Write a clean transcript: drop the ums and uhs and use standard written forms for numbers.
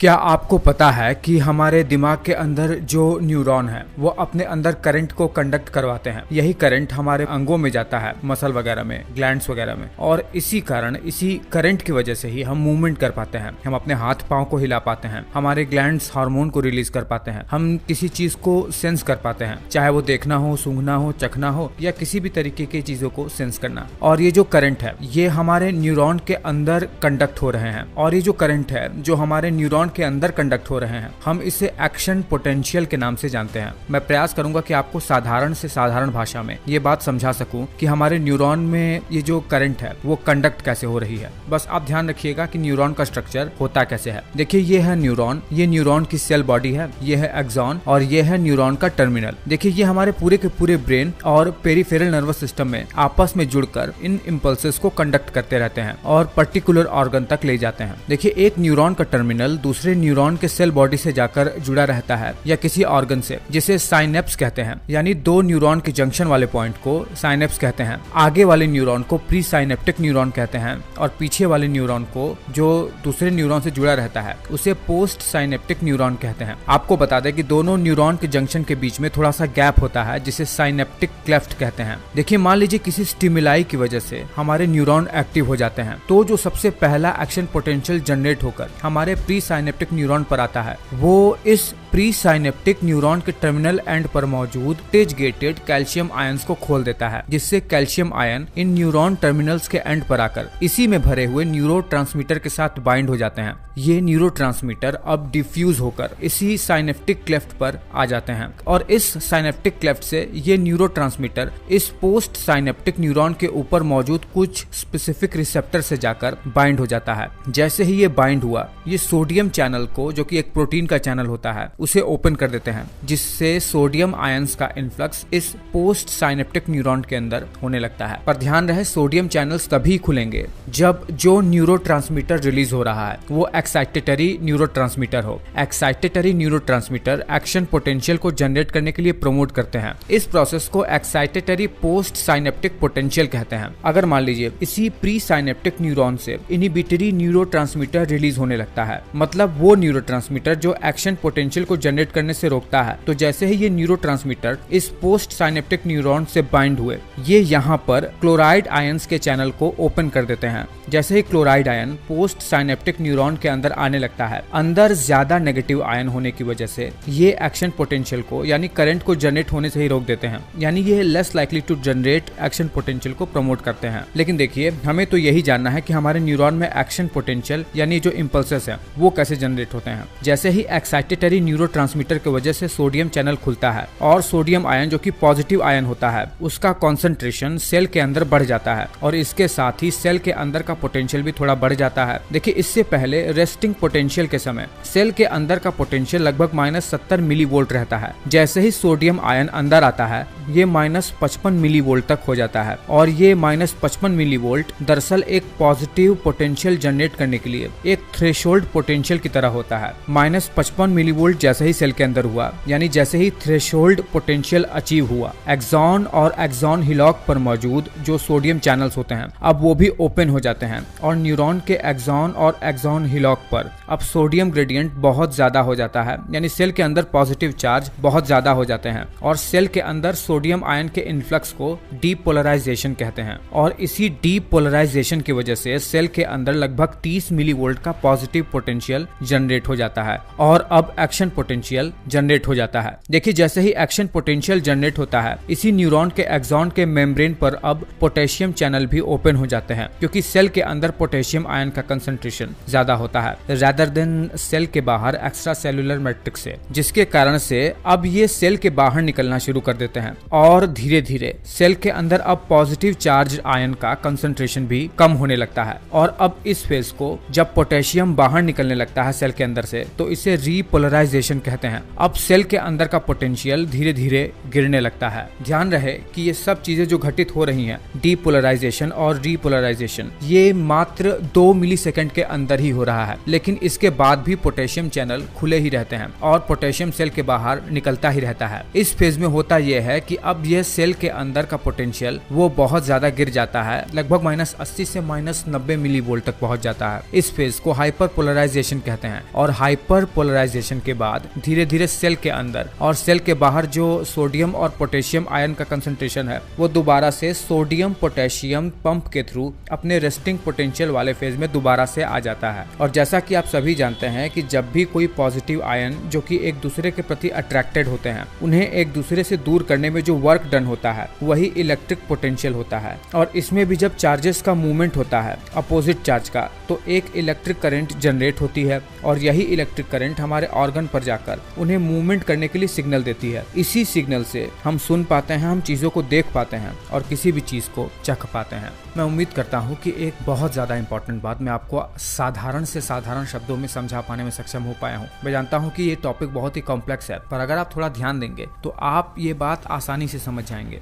क्या आपको पता है कि हमारे दिमाग के अंदर जो न्यूरॉन है वो अपने अंदर करंट को कंडक्ट करवाते हैं। यही करंट हमारे अंगों में जाता है, मसल वगैरह में, ग्लैंड्स वगैरह में, और इसी करंट की वजह से ही हम मूवमेंट कर पाते हैं, हम अपने हाथ पांव को हिला पाते हैं, हमारे ग्लैंड्स हार्मोन को रिलीज कर पाते हैं, हम किसी चीज को सेंस कर पाते हैं, चाहे वो देखना हो, सूंघना हो, चखना हो या किसी भी तरीके की चीजों को सेंस करना। और ये जो करंट है ये हमारे न्यूरॉन के अंदर कंडक्ट हो रहे हैं, और ये जो करंट है जो हमारे न्यूरॉन के अंदर कंडक्ट हो रहे हैं हम इसे एक्शन पोटेंशियल के नाम से जानते हैं। मैं प्रयास करूंगा कि आपको साधारण से साधारण भाषा में ये बात समझा सकूं कि हमारे न्यूरॉन में ये जो करंट है वो कंडक्ट कैसे हो रही है। बस आप ध्यान रखिएगा कि न्यूरॉन का स्ट्रक्चर होता कैसे है। देखिए ये है न्यूरॉन, ये न्यूरॉन की सेल बॉडी है, ये है एक्सॉन और ये है न्यूरॉन का टर्मिनल। देखिए ये हमारे पूरे के पूरे ब्रेन और पेरिफेरल नर्वस सिस्टम में आपस में जुड़कर इन इम्पल्सेस को कंडक्ट करते रहते हैं और पर्टिकुलर ऑर्गन तक ले जाते हैं। देखिए एक न्यूरॉन का टर्मिनल दूसरे न्यूरॉन के सेल बॉडी से जाकर जुड़ा रहता है या किसी ऑर्गन से, जिसे साइनेप्स कहते हैं। यानी दो न्यूरॉन के जंक्शन वाले पॉइंट को साइनेप्स कहते हैं। आगे वाले न्यूरॉन को प्री साइनेप्टिक न्यूरॉन कहते हैं और पीछे वाले न्यूरॉन को जो दूसरे न्यूरॉन से जुड़ा रहता है उसे पोस्ट साइनेप्टिक न्यूरॉन कहते हैं। आपको बता दें कि दोनों न्यूरॉन के जंक्शन के बीच में थोड़ा सा गैप होता है जिसे साइनेप्टिक क्लेफ्ट कहते हैं। देखिए मान लीजिए किसी स्टिमुलाई की वजह से हमारे न्यूरॉन एक्टिव हो जाते हैं तो जो सबसे पहला एक्शन पोटेंशियल जनरेट होकर हमारे प्री साइनेप्टिक न्यूरॉन पर आता है वो इस प्री साइनेप्टिक न्यूरॉन के टर्मिनल एंड पर मौजूद टेज गेटेड कैल्शियम आयंस को खोल देता है, जिससे कैल्शियम आयन इन न्यूरॉन टर्मिनल्स के एंड पर आकर इसी में भरे हुए न्यूरोट्रांसमीटर के साथ बाइंड हो जाते हैं। ये न्यूरोट्रांसमीटर अब डिफ्यूज होकर इसी साइनेप्टिक क्लेफ्ट पर आ जाते हैं और इस साइनेप्टिक क्लेफ्ट से ये न्यूरोट्रांसमीटर इस पोस्ट साइनेप्टिक न्यूरॉन के ऊपर मौजूद कुछ स्पेसिफिक रिसेप्टर से जाकर बाइंड हो जाता है। जैसे ही ये बाइंड हुआ ये सोडियम चैनल को, जो कि एक प्रोटीन का चैनल होता है, उसे ओपन कर देते हैं, जिससे सोडियम आयंस का इन्फ्लक्स इस पोस्ट साइनेप्टिक न्यूरॉन के अंदर होने लगता है। पर ध्यान रहे सोडियम चैनल्स तभी खुलेंगे जब जो न्यूरोट्रांसमीटर रिलीज हो रहा है वो एक्साइटेटरी न्यूरोट्रांसमीटर हो। एक्साइटेटरी न्यूरोट्रांसमीटर एक्शन पोटेंशियल को जनरेट करने के लिए प्रमोट करते हैं। इस प्रोसेस को एक्साइटेटरी पोस्ट साइनेप्टिक पोटेंशियल कहते हैं। अगर मान लीजिए इसी प्री साइनेप्टिक न्यूरॉन से इनहिबिटरी न्यूरोट्रांसमीटर रिलीज होने लगता है, मतलब वो न्यूरोट्रांसमीटर जो एक्शन पोटेंशियल को जनरेट करने से रोकता है, तो जैसे ही ये न्यूरोट्रांसमीटर इस पोस्ट साइनेप्टिक न्यूरॉन से बाइंड हुए ये यहाँ पर क्लोराइड आयंस के चैनल को ओपन कर देते हैं। जैसे ही chloride ion post synaptic neuron के अंदर आने लगता है, अंदर ज्यादा नेगेटिव आयन होने की वजह से ये एक्शन पोटेंशियल को यानी करंट को जनरेट होने से ही रोक देते हैं, यानी ये less likely to generate action potential को प्रमोट करते हैं। लेकिन देखिए हमें तो यही जानना है कि हमारे न्यूरॉन में एक्शन पोटेंशियल यानी जो इम्पल्सेस है वो कैसे जनरेट होते हैं। जैसे ही एक्साइटेटरी न्यूरोट्रांसमीटर की वजह से सोडियम चैनल खुलता है और सोडियम आयन जो कि पॉजिटिव आयन होता है उसका कॉन्सेंट्रेशन सेल के अंदर बढ़ जाता है और इसके साथ ही सेल के अंदर का पोटेंशियल भी थोड़ा बढ़ जाता है। देखिए इससे पहले रेस्टिंग पोटेंशियल के समय सेल के अंदर का पोटेंशियल लगभग -70 मिलीवोल्ट रहता है। जैसे ही सोडियम आयन अंदर आता है ये -55 मिलीवोल्ट तक हो जाता है और ये -55 मिलीवोल्ट दरअसल एक पॉजिटिव पोटेंशियल जनरेट करने के लिए एक थ्रेशोल्ड पोटेंशियल की तरह होता है। -55 मिलीवोल्ट जैसे ही सेल के अंदर हुआ, यानी जैसे ही थ्रेशोल्ड पोटेंशियल अचीव हुआ, एक्सॉन और एक्सॉन हिलॉक पर मौजूद जो सोडियम चैनल्स होते हैं अब वो भी ओपन हो जाते हैं और न्यूरॉन के एक्सॉन और एक्सॉन हिलॉक पर अब सोडियम ग्रेडियंट बहुत ज्यादा हो जाता है, यानी सेल के अंदर पॉजिटिव चार्ज बहुत ज्यादा हो जाते हैं और सेल के अंदर सोडियम आयन के इन्फ्लक्स को डीपोलराइजेशन कहते हैं। और इसी डीपोलराइजेशन की वजह से सेल के अंदर लगभग 30 मिलीवोल्ट का पॉजिटिव पोटेंशियल जनरेट हो जाता है और अब एक्शन पोटेंशियल जनरेट हो जाता है। देखिए जैसे ही एक्शन पोटेंशियल जनरेट होता है इसी न्यूरॉन के एक्सॉन के मेम्ब्रेन पर अब पोटेशियम चैनल भी ओपन हो जाते हैं, क्योंकि सेल के अंदर पोटेशियम आयन का कंसंट्रेशन ज्यादा होता है रादर देन सेल के बाहर एक्स्ट्रा सेलुलर मैट्रिक्स से, जिसके कारण से अब ये सेल के बाहर निकलना शुरू कर देते हैं और धीरे धीरे सेल के अंदर अब पॉजिटिव चार्ज आयन का कंसंट्रेशन भी कम होने लगता है। और अब इस फेज को जब पोटेशियम बाहर निकलने लगता है सेल के अंदर से तो इसे रीपोलराइजेशन डीपोलराइजेशन कहते हैं। अब सेल के अंदर का पोटेंशियल धीरे धीरे गिरने लगता है। ध्यान रहे कि ये सब चीजें जो घटित हो रही हैं, डीपोलराइजेशन और रीपोलराइजेशन, ये मात्र 2 मिलीसेकंड के अंदर ही हो रहा है, लेकिन इसके बाद भी पोटेशियम चैनल खुले ही रहते हैं और पोटेशियम सेल के बाहर निकलता ही रहता है। इस फेज में होता यह है कि अब यह सेल के अंदर का पोटेंशियल वो बहुत ज्यादा गिर जाता है, लगभग -80 से -90 मिलीवोल्ट तक पहुंच जाता है। इस फेज को हाइपर पोलराइजेशन कहते हैं। और हाइपर पोलराइजेशन के बाद धीरे धीरे सेल के अंदर और सेल के बाहर जो सोडियम और पोटेशियम आयन का कंसंट्रेशन है वो दोबारा से सोडियम पोटेशियम पंप के थ्रू अपने रेस्टिंग पोटेंशियल वाले फेज में दोबारा से आ जाता है। और जैसा कि आप सभी जानते हैं कि जब भी कोई पॉजिटिव आयन जो कि एक दूसरे के प्रति अट्रैक्टेड होते हैं, उन्हें एक दूसरे से दूर करने में जो वर्क डन होता है वही इलेक्ट्रिक पोटेंशियल होता है। और इसमें भी जब चार्जेस का मूवमेंट होता है अपोजिट चार्ज का, तो एक इलेक्ट्रिक करंट जनरेट होती है और यही इलेक्ट्रिक करंट हमारे ऑर्गन पर जाकर उन्हें मूवमेंट करने के लिए सिग्नल देती है। इसी सिग्नल से हम सुन पाते हैं, हम चीजों को देख पाते हैं और किसी भी चीज को चख पाते हैं। मैं उम्मीद करता हूँ कि एक बहुत ज्यादा इंपॉर्टेंट बात मैं आपको साधारण से साधारण शब्दों में समझा पाने में सक्षम हो पाया हूँ। मैं जानता हूँ कि ये टॉपिक बहुत ही कॉम्प्लेक्स है, पर अगर आप थोड़ा ध्यान देंगे तो आप ये बात आसानी से समझ जाएंगे।